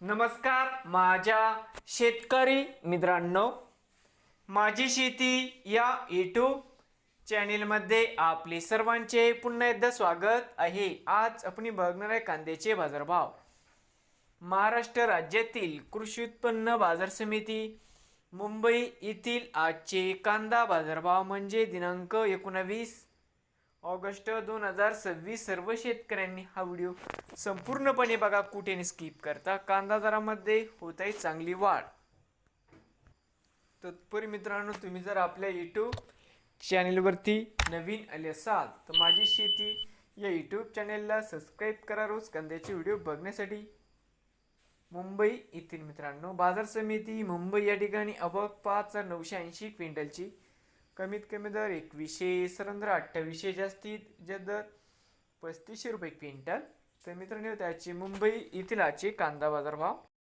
नमस्कार माझ्या शेतकरी मित्रांनो, माझी शेती या यूट्यूब चॅनेलमध्ये आपले सर्वांचे पुन्हा एकदा स्वागत आहे। आज आपण बघणार आहे कांद्याचे बाजारभाव। महाराष्ट्र राज्यातील कृषी उत्पन्न बाजार समिती मुंबई येथील आजचे कांदा बाजारभाव म्हणजे दिनांक 19 ऑगस्ट 2026। सर्व शेतकऱ्यांनी हा व्हिडिओ संपूर्णपणे बघा, कुठेही स्किप करता। कांदा दरामध्ये होत आहे चांगली वाढ। तत्पूर्वी मित्रांनो, तुम्ही जर आपल्या यूट्यूब चॅनेलवरती नवीन आले असाल तर माझी शेती या यूट्यूब चॅनेलला सबस्क्राईब करा रोज कांद्याचे व्हिडिओ बघण्यासाठी। मुंबई येथील मित्रांनो बाजार समिती मुंबई या ठिकाणी अबक 5980 क्विंटलची कमीत कमी दर 2100, सरंद्र 2800, जास्तीत दर 3500 रुपये क्विंटल। तर मित्रांनो, त्याची मुंबई येथील आजचे कांदा बाजारभाव।